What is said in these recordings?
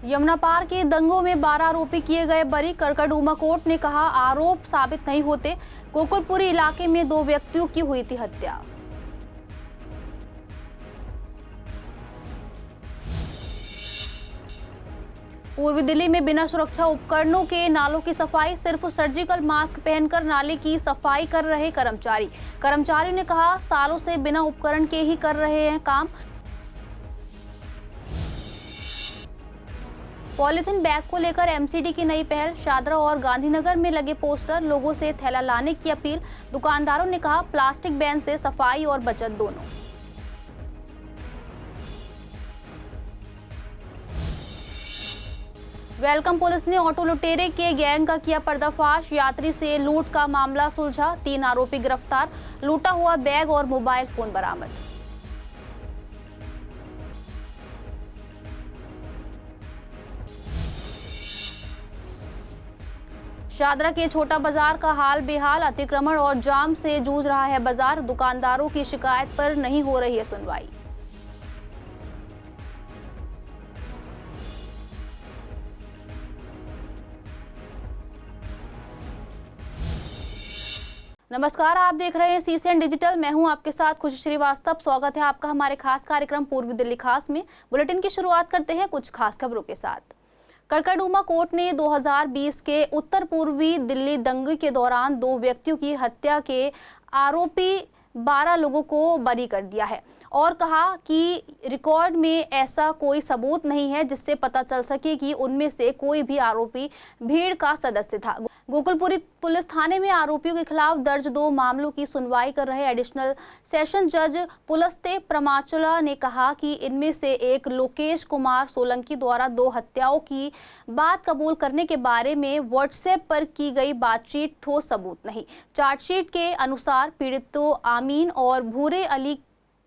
यमुना पार के दंगों में 12 आरोपी किए गए बरी। करकड़डूमा कोर्ट ने कहा आरोप साबित नहीं होते। गोकुलपुरी इलाके में 2 व्यक्तियों की हुई थी हत्या। पूर्वी दिल्ली में बिना सुरक्षा उपकरणों के नालों की सफाई। सिर्फ सर्जिकल मास्क पहनकर नाले की सफाई कर रहे कर्मचारियों ने कहा सालों से बिना उपकरण के ही कर रहे हैं काम। पॉलीथिन बैग को लेकर एमसीडी की नई पहल। शादरा और गांधीनगर में लगे पोस्टर, लोगों से थैला लाने की अपील। दुकानदारों ने कहा प्लास्टिक बैन से सफाई और बचत दोनों। वेलकम पुलिस ने ऑटो लुटेरे के गैंग का किया पर्दाफाश। यात्री से लूट का मामला सुलझा, 3 आरोपी गिरफ्तार। लूटा हुआ बैग और मोबाइल फोन बरामद। शादरा के छोटा बाजार का हाल बेहाल। अतिक्रमण और जाम से जूझ रहा है बाजार। दुकानदारों की शिकायत पर नहीं हो रही है सुनवाई। नमस्कार, आप देख रहे हैं CCN डिजिटल। मैं हूं आपके साथ खुशी श्रीवास्तव। स्वागत है आपका हमारे खास कार्यक्रम पूर्वी दिल्ली खास में। बुलेटिन की शुरुआत करते हैं कुछ खास खबरों के साथ। करकड़डूमा कोर्ट ने 2020 के उत्तर पूर्वी दिल्ली दंगे के दौरान 2 व्यक्तियों की हत्या के आरोपी 12 लोगों को बरी कर दिया है और कहा कि रिकॉर्ड में ऐसा कोई सबूत नहीं है जिससे पता चल सके कि उनमें से कोई भी आरोपी भीड़ का सदस्य था। गोकुलपुरी पुलिस थाने में आरोपियों के खिलाफ दर्ज 2 मामलों की सुनवाई कर रहे एडिशनल सेशन जज पुलस्ते प्रमाचला ने कहा कि इनमें से एक लोकेश कुमार सोलंकी द्वारा 2 हत्याओं की बात कबूल करने के बारे में व्हाट्सएप पर की गई बातचीत ठोस सबूत नहीं। चार्जशीट के अनुसार पीड़ितों आमीन और भूरे अली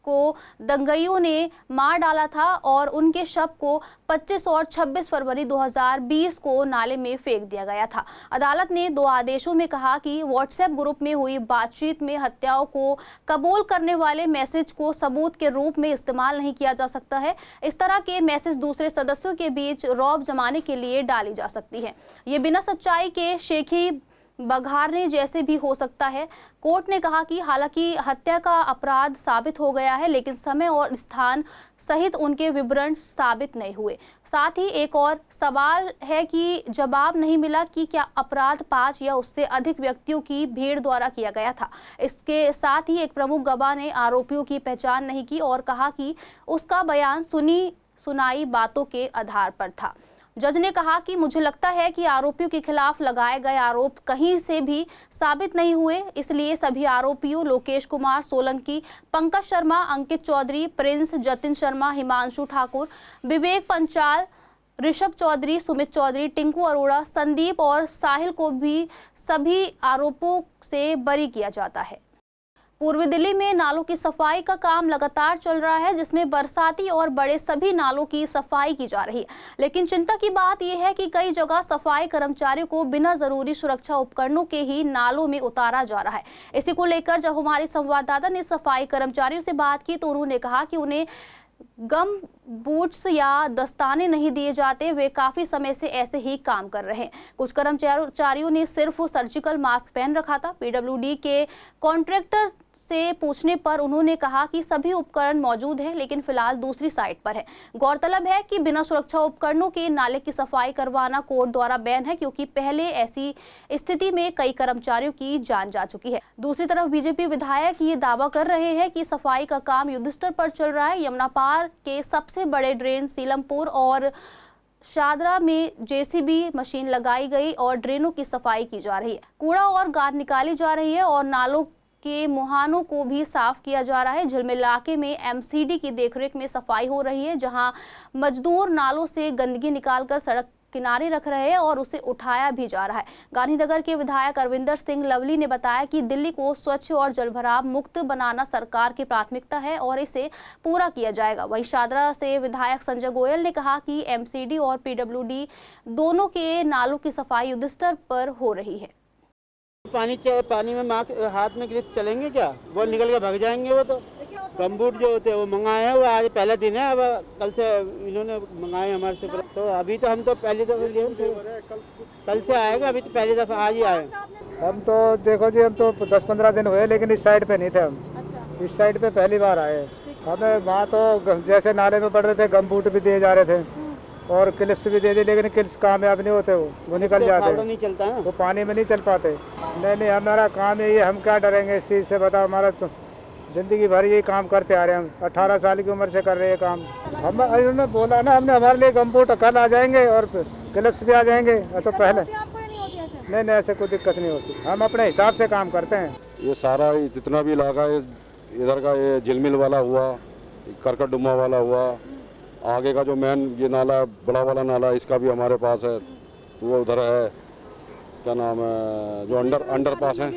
को दंगइयों ने मार डाला था और उनके शव को 25 और 26 फरवरी 2020 को नाले में फेंक दिया गया था। अदालत ने 2 आदेशों में कहा कि व्हाट्सएप ग्रुप में हुई बातचीत में हत्याओं को कबूल करने वाले मैसेज को सबूत के रूप में इस्तेमाल नहीं किया जा सकता है। इस तरह के मैसेज दूसरे सदस्यों के बीच रौब जमाने के लिए डाली जा सकती है। ये बिना सच्चाई के शेखी बघारने जैसे भी हो सकता है। कोर्ट ने कहा कि हालांकि हत्या का अपराध साबित हो गया है, लेकिन समय और स्थान सहित उनके विवरण साबित नहीं हुए। साथ ही एक और सवाल है कि जवाब नहीं मिला कि क्या अपराध 5 या उससे अधिक व्यक्तियों की भीड़ द्वारा किया गया था। इसके साथ ही एक प्रमुख गवाह ने आरोपियों की पहचान नहीं की और कहा कि उसका बयान सुनी सुनाई बातों के आधार पर था। जज ने कहा कि मुझे लगता है कि आरोपियों के खिलाफ लगाए गए आरोप कहीं से भी साबित नहीं हुए, इसलिए सभी आरोपियों लोकेश कुमार सोलंकी, पंकज शर्मा, अंकित चौधरी, प्रिंस, जतिन शर्मा, हिमांशु ठाकुर, विवेक पंचाल, ऋषभ चौधरी, सुमित चौधरी, टिंकू अरोड़ा, संदीप और साहिल को भी सभी आरोपों से बरी किया जाता है। पूर्वी दिल्ली में नालों की सफाई का काम लगातार चल रहा है, जिसमें बरसाती और बड़े सभी नालों की सफाई की जा रही है। लेकिन चिंता की बात यह है कि कई जगह सफाई कर्मचारियों को बिना जरूरी सुरक्षा उपकरणों के ही नालों में उतारा जा रहा है। इसी को लेकर जब हमारे संवाददाता ने सफाई कर्मचारियों से बात की तो उन्होंने कहा कि उन्हें गम बूट्स या दस्ताने नहीं दिए जाते। वे काफी समय से ऐसे ही काम कर रहे हैं। कुछ कर्मचारियों ने सिर्फ सर्जिकल मास्क पहन रखा था। PWD के कॉन्ट्रैक्टर से पूछने पर उन्होंने कहा कि सभी उपकरण मौजूद हैं, लेकिन फिलहाल दूसरी साइट पर है। गौरतलब है कि बिना सुरक्षा उपकरणों के नाले की सफाई करवाना कोर्ट द्वारा बैन है, क्योंकि पहले ऐसी स्थिति में कई कर्मचारियों की जान जा चुकी है। दूसरी तरफ बीजेपी विधायक ये दावा कर रहे हैं कि सफाई का काम युद्धस्तर पर चल रहा है। यमुना पार के सबसे बड़े ड्रेन सीलमपुर और शादरा में JCB मशीन लगाई गई और ड्रेनों की सफाई की जा रही है। कूड़ा और गाद निकाली जा रही है और नालों के मुहानों को भी साफ किया जा रहा है। झिलमिल इलाके में MCD की देखरेख में सफाई हो रही है, जहां मजदूर नालों से गंदगी निकालकर सड़क किनारे रख रहे हैं और उसे उठाया भी जा रहा है। गांधीनगर के विधायक अरविंदर सिंह लवली ने बताया कि दिल्ली को स्वच्छ और जलभराव मुक्त बनाना सरकार की प्राथमिकता है और इसे पूरा किया जाएगा। वहीं शादरा से विधायक संजय गोयल ने कहा कि MCD और PWD दोनों के नालों की सफाई युद्धस्तर पर हो रही है। पानी में हाथ में ग्रिप चलेंगे क्या? वो निकल के भाग जाएंगे वो तो। देखिए और गमबूट जो होते हैं वो मंगाए हैं, वो आज पहला दिन है। अब कल से इन्होंने मंगाए हमारे से, तो अभी तो हम तो पहली दफ़ा लिए थे, कल से आएगा, अभी तो पहली दफ़ा आज ही आए। हम तो देखो जी, हम तो 10-15 दिन हुए, लेकिन इस साइड पे नहीं थे हम। अच्छा। इस साइड पे पहली बार आए। हमें वहाँ तो जैसे नाले में पड़ रहे थे, गमबूट भी दिए जा रहे थे और क्लिप्स भी दे दी, लेकिन क्लिप्स कामयाब नहीं होते, वो निकल जाते, नहीं चलता ना, वो पानी में नहीं चल पाते। नहीं, हमारा काम यही है, हम क्या डरेंगे इस चीज़ से, बताओ। हमारा तो ज़िंदगी भर यही काम करते आ रहे हैं, हम 18 साल की उम्र से कर रहे हैं काम। हम उन्होंने बोला ना, हमने हमारे लिए गमबूट कल आ जाएंगे और क्लिप्स भी आ जाएंगे। तो पहले नहीं, ऐसे कोई दिक्कत नहीं होती, हम अपने हिसाब से काम करते हैं। ये सारा जितना भी इलाका है इधर का, ये झिलमिल वाला हुआ, करकट डुमा वाला हुआ, आगे का जो मेन ये नाला है, बड़ा वाला नाला, इसका भी हमारे पास है। वो उधर है, क्या नाम है, जो अंडर पास है।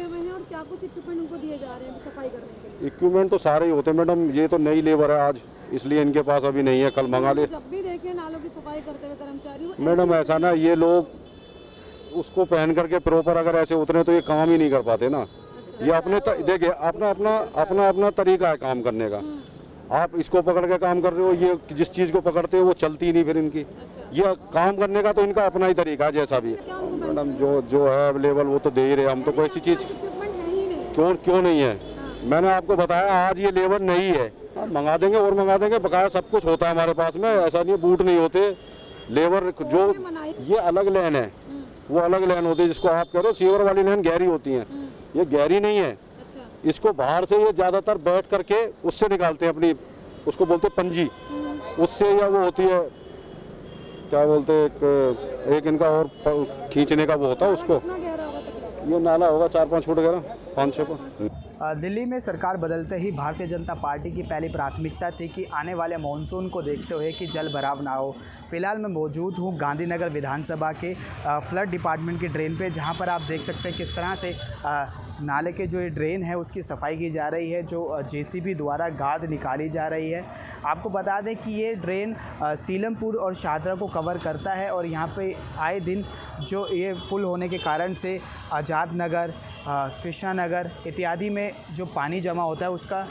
क्या कुछ इक्विपमेंट उनको दिए जा रहे हैं सफाई करने के लिए? इक्विपमेंट तो सारे ही होते हैं मैडम, ये तो नई लेबर है आज, इसलिए इनके पास अभी नहीं है, कल मंगा ले। जब भी देखे नालों की सफाई करते हुए कर्मचारी मैडम ऐसा ना, ये लोग उसको पहन करके प्रॉपर अगर ऐसे उतरे तो ये काम ही नहीं कर पाते ना। ये अपने देखिए, अपना तरीका है काम करने का। आप इसको पकड़ के काम कर रहे हो, ये जिस चीज़ को पकड़ते हो वो चलती ही नहीं फिर इनकी। ये काम करने का तो इनका अपना ही तरीका है, जैसा भी मैडम जो है अवेलेबल वो तो दे ही रहे। हम तो कोई सी चीज़ क्यों नहीं है, मैंने आपको बताया आज ये लेबर नहीं है। हम मंगा देंगे और मंगा देंगे, बकाया सब कुछ होता है हमारे पास में, ऐसा नहीं बूट नहीं होते। लेबर जो ये अलग लाइन है, वो अलग लाइन होती है, जिसको आप कह रहे हो सीवर वाली लाइन गहरी होती है, ये गहरी नहीं है। इसको बाहर से ये ज़्यादातर बैठ करके उससे निकालते हैं अपनी, उसको बोलते हैं पंजी, उससे या वो होती है क्या बोलते हैं, एक इनका और खींचने का वो होता है उसको। ये नाला होगा 4-5 फुट गहरा, 5-6 फुट। दिल्ली में सरकार बदलते ही भारतीय जनता पार्टी की पहली प्राथमिकता थी कि आने वाले मानसून को देखते हुए कि जल भराव ना हो। फिलहाल मैं मौजूद हूँ गांधीनगर विधानसभा के फ्लड डिपार्टमेंट की ड्रेन पे, जहाँ पर आप देख सकते हैं किस तरह से नाले के जो ये ड्रेन है उसकी सफाई की जा रही है, जो जेसीबी द्वारा गाद निकाली जा रही है। आपको बता दें कि ये ड्रेन सीलमपुर और शाहदरा को कवर करता है और यहाँ पे आए दिन जो ये फुल होने के कारण से आज़ाद नगर, कृष्णा नगर इत्यादि में जो पानी जमा होता है उसका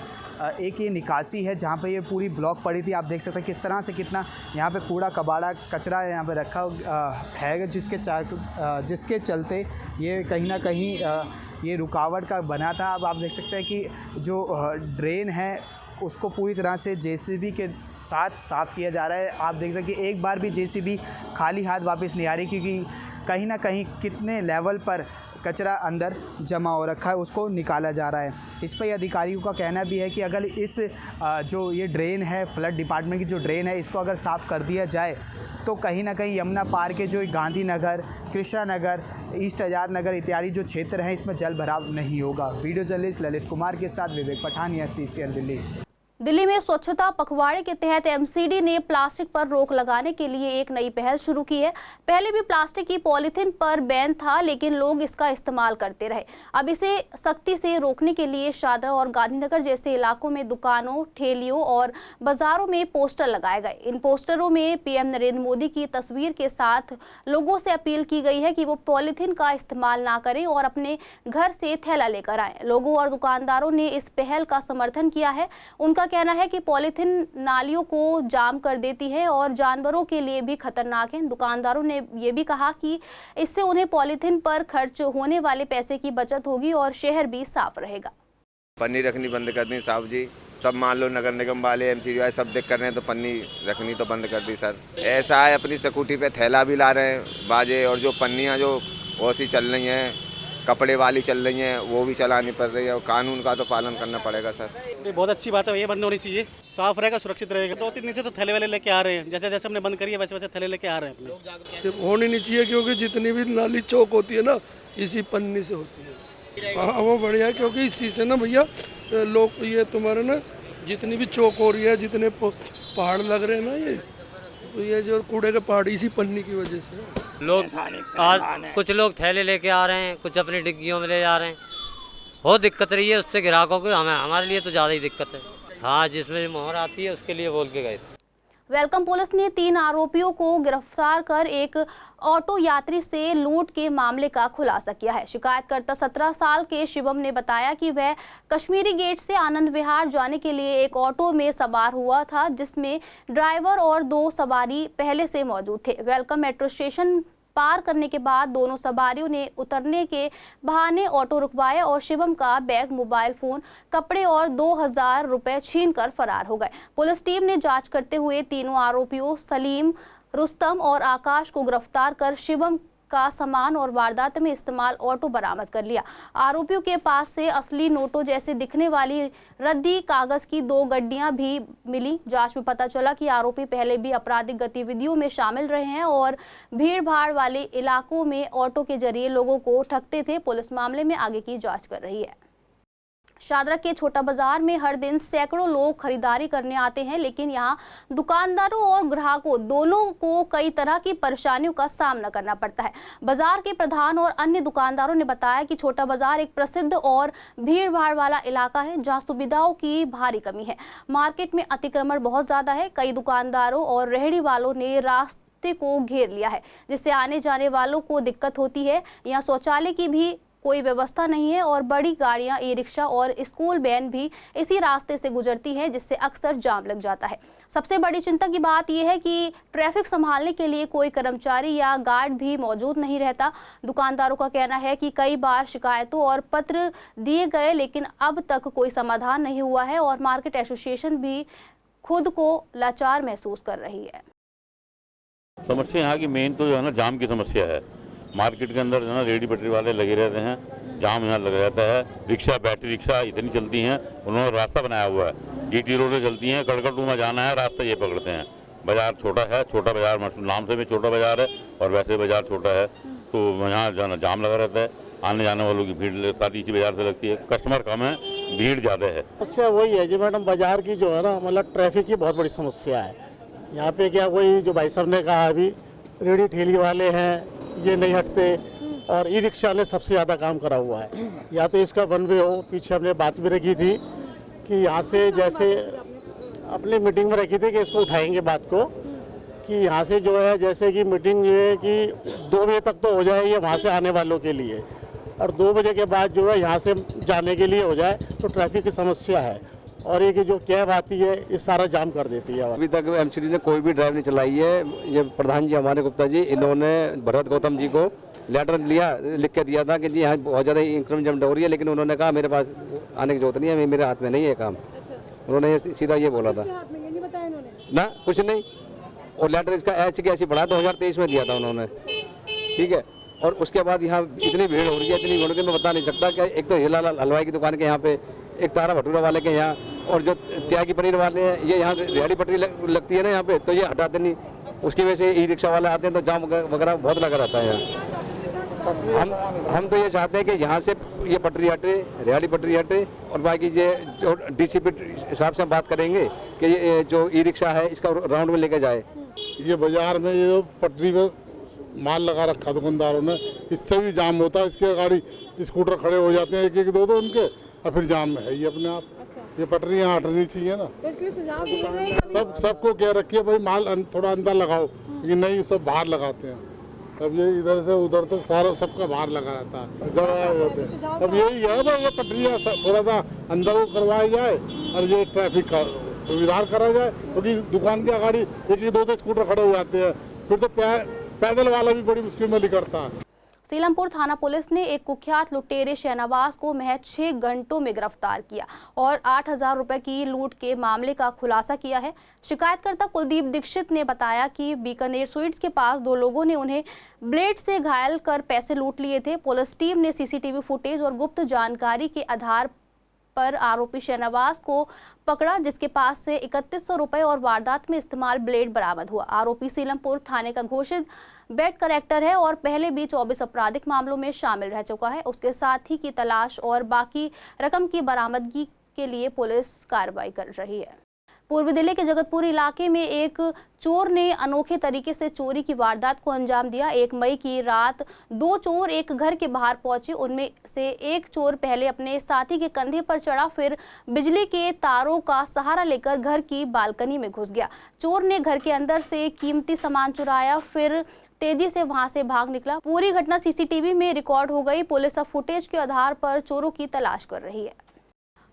एक ये निकासी है, जहाँ पे ये पूरी ब्लॉक पड़ी थी। आप देख सकते हैं किस तरह से कितना यहाँ पे कूड़ा कबाड़ा कचरा यहाँ पे रखा है, जिसके चलते ये कहीं ना कहीं ये रुकावट का बना था। अब आप देख सकते हैं कि जो ड्रेन है उसको पूरी तरह से जेसीबी के साथ साफ़ किया जा रहा है। आप देख सकते हैं कि एक बार भी जेसीबी खाली हाथ वापस नहीं आ रही, क्योंकि कहीं ना कहीं कितने लेवल पर कचरा अंदर जमा हो रखा है उसको निकाला जा रहा है। इस पर अधिकारियों का कहना भी है कि अगर इस जो ये ड्रेन है, फ्लड डिपार्टमेंट की जो ड्रेन है, इसको अगर साफ़ कर दिया जाए तो कहीं ना कहीं यमुना पार के जो गांधीनगर, कृष्णा नगर, ईस्ट आज़ाद नगर इत्यादि जो क्षेत्र हैं इसमें जल भराव नहीं होगा। वीडियो जर्नलिस्ट ललित कुमार के साथ विवेक पठानिया, CCN दिल्ली। दिल्ली में स्वच्छता पखवाड़े के तहत MCD ने प्लास्टिक पर रोक लगाने के लिए एक नई पहल शुरू की है। पहले भी प्लास्टिक की पॉलीथीन पर बैन था, लेकिन लोग इसका इस्तेमाल करते रहे। अब इसे सख्ती से रोकने के लिए शाहदरा और गांधीनगर जैसे इलाकों में दुकानों, ठेलियों और बाजारों में पोस्टर लगाए गए। इन पोस्टरों में PM नरेंद्र मोदी की तस्वीर के साथ लोगों से अपील की गई है कि वो पॉलीथीन का इस्तेमाल ना करें और अपने घर से थैला लेकर आएं। लोगों और दुकानदारों ने इस पहल का समर्थन किया है। उनका कहना है कि पॉलीथीन नालियों को जाम कर देती है और जानवरों के लिए भी खतरनाक है। दुकानदारों ने ये भी कहा कि इससे उन्हें पॉलीथीन पर खर्च होने वाले पैसे की बचत होगी और शहर भी साफ रहेगा। पन्नी रखनी बंद कर दी साहब जी, सब मान लो नगर निगम वाले, MCD वाले सब देख कर रहे हैं तो पन्नी रखनी तो बंद कर दी सर। ऐसा है अपनी स्कूटी पे थैला भी ला रहे हैं बाजे, और जो पन्नियाँ जो वैसी चल रही हैं, कपड़े वाली चल रही हैं, वो भी चलानी पड़ रही है और कानून का तो पालन करना पड़ेगा सर। बहुत अच्छी बात है, ये बंद होनी चाहिए, साफ रहेगा, सुरक्षित रहेगा। 2-3 दिन से तो थैले वाले लेके आ रहे हैं, जैसे जैसे हमने बंद करी है वैसे वैसे थैले लेके आ रहे हैं अपने। होनी नहीं चाहिए, क्योंकि जितनी भी नाली चौक होती है ना, इसी पन्नी से होती है। हाँ वो बढ़िया है, क्योंकि इसी से ना भैया लोग ये तुम्हारे ना जितनी भी चौक हो रही है, जितने पहाड़ लग रहे हैं ना, ये जो कूड़े के पहाड़ इसी पन्नी की वजह से लोग आज कुछ लोग थैले लेके आ रहे हैं, कुछ अपनी डिग्गियों में ले जा रहे हैं। बहुत दिक्कत रही है उससे ग्राहकों को, हमारे लिए तो ज़्यादा ही दिक्कत है। हाँ, जिसमें मोहर आती है उसके लिए बोल के गए थे। वेलकम पुलिस ने 3 आरोपियों को गिरफ्तार कर एक ऑटो यात्री से लूट के मामले का खुलासा किया है। शिकायतकर्ता 17 साल के शिवम ने बताया कि वह कश्मीरी गेट से आनंद विहार जाने के लिए एक ऑटो में सवार हुआ था, जिसमें ड्राइवर और 2 सवारी पहले से मौजूद थे। वेलकम मेट्रो स्टेशन पार करने के बाद दोनों सवारियों ने उतरने के बहाने ऑटो रुकवाया और शिवम का बैग, मोबाइल फोन, कपड़े और 2000 रुपए छीनकर फरार हो गए। पुलिस टीम ने जांच करते हुए तीनों आरोपियों सलीम, रुस्तम और आकाश को गिरफ्तार कर शिवम का सामान और वारदात में इस्तेमाल ऑटो बरामद कर लिया। आरोपियों के पास से असली नोटों जैसे दिखने वाली रद्दी कागज की 2 गड्डियां भी मिली। जांच में पता चला कि आरोपी पहले भी आपराधिक गतिविधियों में शामिल रहे हैं और भीड़ भाड़ वाले इलाकों में ऑटो के जरिए लोगों को ठगते थे। पुलिस मामले में आगे की जाँच कर रही है। शादरा के छोटा बाजार में हर दिन सैकड़ों लोग खरीदारी करने आते हैं, लेकिन यहाँ दुकानदारों और ग्राहकों दोनों को कई तरह की परेशानियों का सामना करना पड़ता है। बाजार के प्रधान और अन्य दुकानदारों ने बताया कि छोटा बाजार एक प्रसिद्ध और भीड़ भाड़ वाला इलाका है, जहाँ सुविधाओं की भारी कमी है। मार्केट में अतिक्रमण बहुत ज्यादा है। कई दुकानदारों और रेहड़ी वालों ने रास्ते को घेर लिया है, जिससे आने जाने वालों को दिक्कत होती है। यहाँ शौचालय की भी कोई व्यवस्था नहीं है और बड़ी गाड़ियां, ई-रिक्शा और स्कूल वैन भी इसी रास्ते से गुजरती हैं, जिससे अक्सर जाम लग जाता है। सबसे बड़ी चिंता की बात यह है कि ट्रैफिक संभालने के लिए कोई कर्मचारी या गार्ड भी मौजूद नहीं रहता। दुकानदारों का कहना है कि कई बार शिकायतों और पत्र दिए गए, लेकिन अब तक कोई समाधान नहीं हुआ है और मार्केट एसोसिएशन भी खुद को लाचार महसूस कर रही है। समस्या यहाँ की मेन तो जो है ना, जाम की समस्या है। मार्केट के अंदर जो है ना, रेडी पटरी वाले लगे रहते हैं, जाम यहाँ लगा रहता है। रिक्शा, बैटरी रिक्शा इतनी चलती हैं, उन्होंने रास्ता बनाया हुआ है। GT रोडें चलती हैं, कड़कड़डूमा जाना है, रास्ता ये पकड़ते हैं। बाजार छोटा है, छोटा बाजार नाम से भी छोटा बाजार है और वैसे बाजार छोटा है, तो यहाँ जो है ना जाम लगा रहता है। आने जाने वालों की भीड़ सारी इसी बाजार से लगती है। कस्टमर कम है, भीड़ ज़्यादा है। समस्या वही है जी मैडम, बाजार की जो है ना, मतलब ट्रैफिक की बहुत बड़ी समस्या है यहाँ पे। क्या वही जो भाई साहब ने कहा, अभी रेडी ठेली वाले हैं, ये नहीं हटते, और ई रिक्शा ने सबसे ज़्यादा काम करा हुआ है। या तो इसका वन वे हो, पीछे हमने बात भी रखी थी कि यहाँ से, जैसे अपनी मीटिंग में रखी थी कि इसको उठाएंगे बात को, कि यहाँ से जो है जैसे कि मीटिंग ये है कि 2 बजे तक तो हो जाए ये वहाँ से आने वालों के लिए, और 2 बजे के बाद जो है यहाँ से जाने के लिए हो जाए, तो ट्रैफिक की समस्या है। और ये कि जो कैब आती है ये सारा जाम कर देती है। अभी तक MCD ने कोई भी ड्राइव नहीं चलाई है। ये प्रधान जी हमारे गुप्ता जी, इन्होंने भरत गौतम जी को लेटर लिख के दिया था कि जी यहाँ बहुत ज़्यादा इंक्रीमेंट जम हो रही है, लेकिन उन्होंने कहा मेरे पास आने की जरूरत नहीं है, मेरे हाथ में नहीं है काम। उन्होंने सीधा ये बोला था ना, कुछ नहीं। और लेटर इसका ऐसी पढ़ा 2023 में दिया था उन्होंने, ठीक है। और उसके बाद यहाँ इतनी भीड़ हो रही है, इतनी भीड़ के मैं बता नहीं सकता कि एक तो हिलाल हलवाई की दुकान के यहाँ पे, एक तारा भटूरा वाले के यहाँ, और जो त्यागी पनीर वाले हैं, ये यहाँ रेहड़ी पटरी लगती है ना यहाँ पे, तो ये हटाते नहीं। उसकी वजह से ई-रिक्शा वाले आते हैं तो जाम वगैरह बहुत लगा रहता है यहाँ। हम तो ये चाहते हैं कि यहाँ से ये पटरी हटे, रेहड़ी पटरी हटे, और बाकी ये जो DCP हिसाब से हम बात करेंगे कि ये जो ई-रिक्शा है इसका राउंड में लेके जाए। ये बाजार में ये जो पटरी पे माल लगा रखा दुकानदारों ने, इससे भी जाम होता है। इसके गाड़ी स्कूटर खड़े हो जाते हैं, एक दो उनके, और फिर जाम में है ये अपने आप। ये पटरी यहाँ हटनी चाहिए ना। सबको कह रखी है भाई माल थोड़ा अंदर लगाओ, ये नहीं, सब बाहर लगाते हैं। अब ये इधर से उधर तक सारा सबका बाहर लगा रहता है जब आए होते हैं। अब यही है भाई, ये पटरियाँ थोड़ा सा अंदर को करवाई जाए और ये ट्रैफिक का सुविधा करा जाए, क्योंकि दुकान की गाड़ी एक दो स्कूटर खड़े हो जाते हैं, फिर तो पैदल वाला भी बड़ी मुश्किल में निकलता है। सीलमपुर थाना पुलिस ने एक कुख्यात लुटेरे शहनवाज को महज 6 घंटों में गिरफ्तार किया और 8000 रुपए की लूट के मामले का खुलासा किया है। शिकायतकर्ता कुलदीप दीक्षित ने बताया कि बीकानेर स्वीट्स के पास 2 लोगों ने उन्हें ब्लेड से घायल कर पैसे लूट लिए थे। पुलिस टीम ने CCTV फुटेज और गुप्त जानकारी के आधार पर आरोपी शहनवाज को पकड़ा, जिसके पास से 3100 रुपए और वारदात में इस्तेमाल ब्लेड बरामद हुआ। आरोपी सीलमपुर थाने का घोषित बेड करेक्टर है और पहले भी 24 आपराधिक मामलों में शामिल रह चुका है। उसके साथ ही की तलाश और बाकी रकम की बरामदगी के लिए पुलिस कार्रवाई कर रही है। पूर्वी दिल्ली के जगतपुर इलाके में एक चोर ने अनोखे तरीके से चोरी की वारदात को अंजाम दिया। 1 मई की रात 2 चोर एक घर के बाहर पहुंचे। उनमें से एक चोर पहले अपने साथी के कंधे पर चढ़ा, फिर बिजली के तारों का सहारा लेकर घर की बालकनी में घुस गया। चोर ने घर के अंदर से कीमती सामान चुराया, फिर तेजी से वहां से भाग निकला। पूरी घटना सीसीटीवी में रिकॉर्ड हो गई। पुलिस अब फुटेज के आधार पर चोरों की तलाश कर रही है।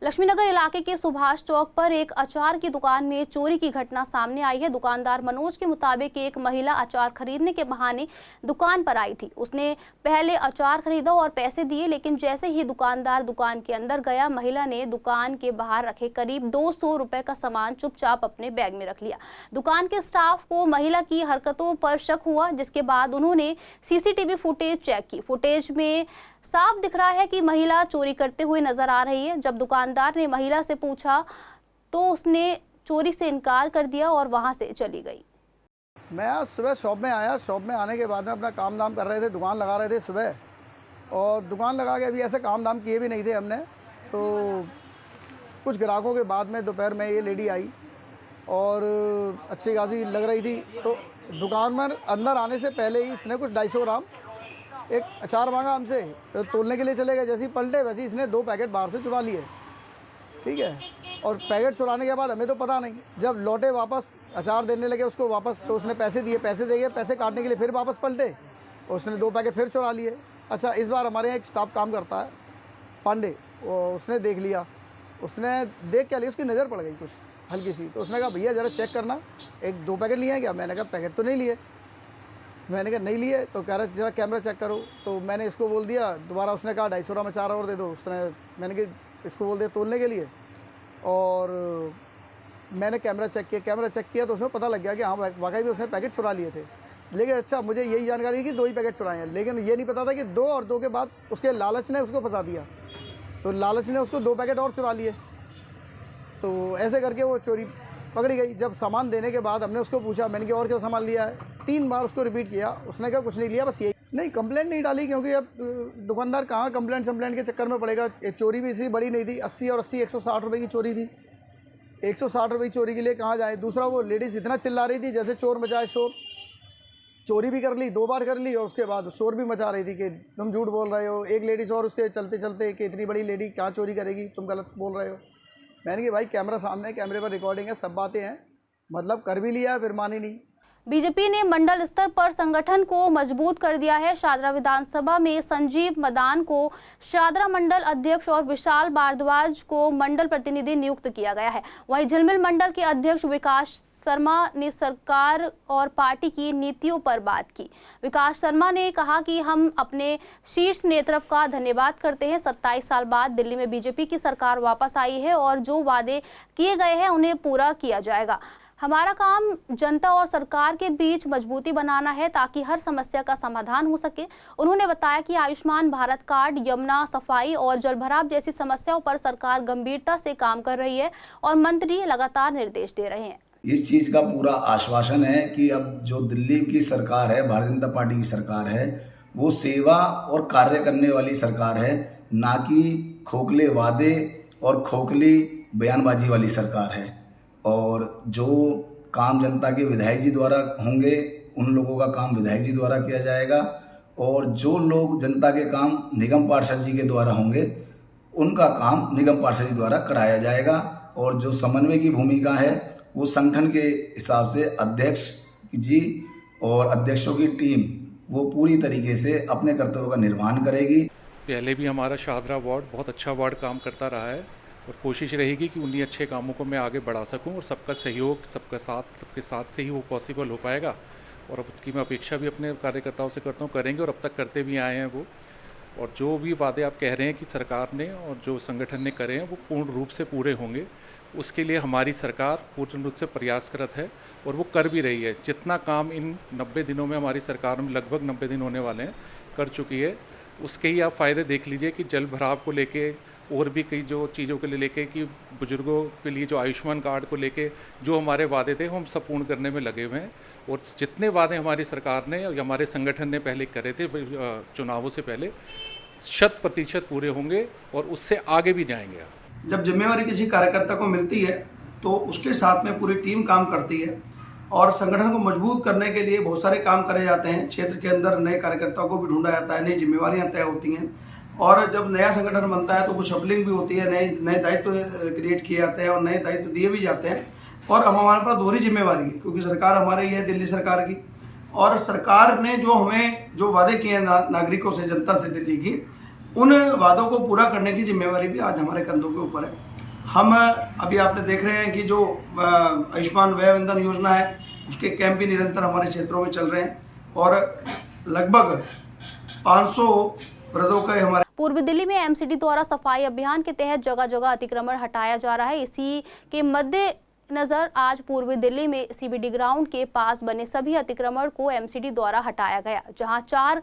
लक्ष्मीनगर इलाके के सुभाष चौक पर एक अचार की दुकान में चोरी की घटना सामने आई है। दुकानदार मनोज के मुताबिक एक महिला अचार खरीदने के बहाने दुकान पर आई थी। उसने पहले अचार खरीदा और पैसे दिए, लेकिन जैसे ही दुकानदार दुकान के अंदर गया, महिला ने दुकान के बाहर रखे करीब 200 रुपए का सामान चुपचाप अपने बैग में रख लिया। दुकान के स्टाफ को महिला की हरकतों पर शक हुआ, जिसके बाद उन्होंने सीसीटीवी फुटेज चेक की। फुटेज में साफ दिख रहा है कि महिला चोरी करते हुए नजर आ रही है। जब दुकानदार ने महिला से पूछा तो उसने चोरी से इनकार कर दिया और वहां से चली गई। मैं आज सुबह शॉप में आया। शॉप में आने के बाद में अपना काम धाम कर रहे थे, दुकान लगा रहे थे सुबह, और दुकान लगा के अभी ऐसे काम धाम किए भी नहीं थे हमने। तो कुछ ग्राहकों के बाद में दोपहर में ये लेडी आई और अच्छी खासी लग रही थी। तो दुकान में अंदर आने से पहले ही इसने कुछ 250 ग्राम एक अचार मांगा हमसे, तो तोलने के लिए चले गए। जैसे ही पलटे वैसे ही इसने 2 पैकेट बाहर से चुरा लिए, ठीक है। और पैकेट चुराने के बाद हमें तो पता नहीं, जब लौटे वापस अचार देने लगे उसको वापस, तो उसने पैसे दिए, पैसे दे गए, पैसे काटने के लिए फिर वापस पलटे, उसने 2 पैकेट फिर चुरा लिए। अच्छा, इस बार हमारे यहाँ एक स्टाफ काम करता है पांडे, उसने देख लिया। उसने देख क्या लिया, उसकी नज़र पड़ गई कुछ हल्की सी, तो उसने कहा भैया ज़रा चेक करना, 1-2 पैकेट लिए हैं क्या? मैंने कहा पैकेट तो नहीं लिए। मैंने कहा नहीं लिए, तो कह रहा जरा कैमरा चेक करो। तो मैंने इसको बोल दिया दोबारा, उसने कहा 250 ग्राम अचार और दे दो। उसने मैंने कहा इसको बोल दिया तोलने के लिए, और मैंने कैमरा चेक किया तो उसमें पता लग गया कि हाँ वाकई भी उसने पैकेट चुरा लिए थे। लेकिन अच्छा, मुझे यही जानकारी है कि 2 ही पैकेट चुराए हैं, लेकिन ये नहीं पता था कि 2 और 2 के बाद उसके लालच ने उसको फंसा दिया, तो लालच ने उसको 2 पैकेट और चुरा लिए। तो ऐसे करके वो चोरी पकड़ी गई। जब सामान देने के बाद हमने उसको पूछा, मैंने कहा और क्या सामान लिया है? 3 बार उसको रिपीट किया, उसने कहा कुछ नहीं लिया, बस यही। नहीं, कंप्लेंट नहीं डाली, क्योंकि अब दुकानदार कहाँ कंप्लेंट के चक्कर में पड़ेगा। चोरी भी इसी बड़ी नहीं थी, 80 और 80 160 रुपये की चोरी थी। 160 रुपये की चोरी के लिए कहाँ जाए। दूसरा, वो लेडीज़ इतना चिल्ला रही थी जैसे चोर मचाए शोर। चोरी भी कर ली, 2 बार कर ली, और उसके बाद शोर भी मचा रही थी कि तुम झूठ बोल रहे हो। एक लेडीज़ और उसके चलते चलते कि इतनी बड़ी लेडी कहाँ चोरी करेगी, तुम गलत बोल रहे हो। मैंने कहा भाई कैमरा सामने, कैमरे पर रिकॉर्डिंग है, सब बातें हैं, मतलब कर भी लिया है, फिर मानी नहीं। बीजेपी ने मंडल स्तर पर संगठन को मजबूत कर दिया है। शादरा विधानसभा में संजीव मदान को शादरा मंडल अध्यक्ष और विशाल भारद्वाज को मंडल प्रतिनिधि नियुक्त किया गया है। वहीं झिलमिल मंडल के अध्यक्ष विकास शर्मा ने सरकार और पार्टी की नीतियों पर बात की। विकास शर्मा ने कहा कि हम अपने शीर्ष नेतृत्व का धन्यवाद करते हैं। 27 साल बाद दिल्ली में बीजेपी की सरकार वापस आई है और जो वादे किए गए हैं उन्हें पूरा किया जाएगा। हमारा काम जनता और सरकार के बीच मजबूती बनाना है ताकि हर समस्या का समाधान हो सके। उन्होंने बताया कि आयुष्मान भारत कार्ड, यमुना सफाई और जलभराव जैसी समस्याओं पर सरकार गंभीरता से काम कर रही है और मंत्री लगातार निर्देश दे रहे हैं। इस चीज़ का पूरा आश्वासन है कि अब जो दिल्ली की सरकार है, भारतीय जनता पार्टी की सरकार है, वो सेवा और कार्य करने वाली सरकार है, ना कि खोखले वादे और खोखली बयानबाजी वाली सरकार है। और जो काम जनता के विधायक जी द्वारा होंगे, उन लोगों का काम विधायक जी द्वारा किया जाएगा, और जो लोग जनता के काम निगम पार्षद जी के द्वारा होंगे, उनका काम निगम पार्षद जी द्वारा कराया जाएगा। और जो समन्वय की भूमिका है वो संगठन के हिसाब से अध्यक्ष जी और अध्यक्षों की टीम वो पूरी तरीके से अपने कर्तव्यों का निर्वहन करेगी। पहले भी हमारा शादरा वार्ड बहुत अच्छा वार्ड काम करता रहा है और कोशिश रहेगी कि उन्हीं अच्छे कामों को मैं आगे बढ़ा सकूं, और सबका सहयोग सबके साथ से ही वो पॉसिबल हो पाएगा। और अब उसकी मैं अपेक्षा भी अपने कार्यकर्ताओं से करता हूं, करेंगे और अब तक करते भी आए हैं वो। और जो भी वादे आप कह रहे हैं कि सरकार ने और जो संगठन ने करे हैं वो पूर्ण रूप से पूरे होंगे। उसके लिए हमारी सरकार पूर्ण रूप से प्रयासरत है और वो कर भी रही है। जितना काम इन 90 दिनों में हमारी सरकार में, लगभग 90 दिन होने वाले हैं, कर चुकी है। उसके ही आप फ़ायदे देख लीजिए कि जल भराव को लेके और भी कई जो चीज़ों के लिए लेके कि बुजुर्गों के लिए जो आयुष्मान कार्ड को लेके जो हमारे वादे थे हम सब पूर्ण करने में लगे हुए हैं। और जितने वादे हमारी सरकार ने और हमारे संगठन ने पहले करे थे चुनावों से पहले, 100% पूरे होंगे और उससे आगे भी जाएंगे। जब जिम्मेवारी किसी कार्यकर्ता को मिलती है तो उसके साथ में पूरी टीम काम करती है और संगठन को मजबूत करने के लिए बहुत सारे काम करे जाते हैं। क्षेत्र के अंदर नए कार्यकर्ताओं को भी ढूंढा जाता है, नई जिम्मेवारियां तय होती हैं और जब नया संगठन बनता है तो वो शफलिंग भी होती है, नए दायित्व क्रिएट किए जाते हैं और नए दायित्व दिए भी जाते हैं। और अब हमारे पास दोहरी जिम्मेवारी है क्योंकि सरकार हमारी है दिल्ली सरकार की, और सरकार ने जो वादे किए हैं नागरिकों से, जनता से दिल्ली की, उन वादों को पूरा करने की जिम्मेवारी भी आज हमारे कंधों के ऊपर है। हम अभी आपने देख रहे हैं कि जो आयुष्मान व्यय वंदन योजना है उसके कैंप भी निरंतर हमारे क्षेत्रों में चल रहे हैं और लगभग 500 वृद्धों के हमारे। पूर्वी दिल्ली में एमसीडी द्वारा सफाई अभियान के तहत जगह जगह अतिक्रमण हटाया जा रहा है। इसी के मद्देनजर आज पूर्वी दिल्ली में सीबीडी ग्राउंड के पास बने सभी अतिक्रमण को एमसीडी द्वारा हटाया गया, जहां 4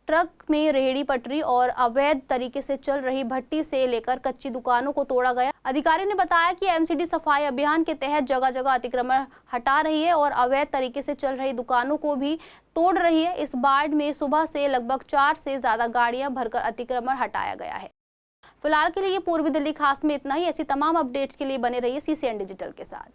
ट्रक में रेहड़ी पटरी और अवैध तरीके से चल रही भट्टी से लेकर कच्ची दुकानों को तोड़ा गया। अधिकारी ने बताया कि एमसीडी सफाई अभियान के तहत जगह जगह अतिक्रमण हटा रही है और अवैध तरीके से चल रही दुकानों को भी तोड़ रही है। इस वार्ड में सुबह से लगभग 4 से ज्यादा गाड़ियां भरकर अतिक्रमण हटाया गया है। फिलहाल के लिए पूर्वी दिल्ली खास में इतना ही। ऐसी तमाम अपडेट्स के लिए बने रहिए CCN डिजिटल के साथ।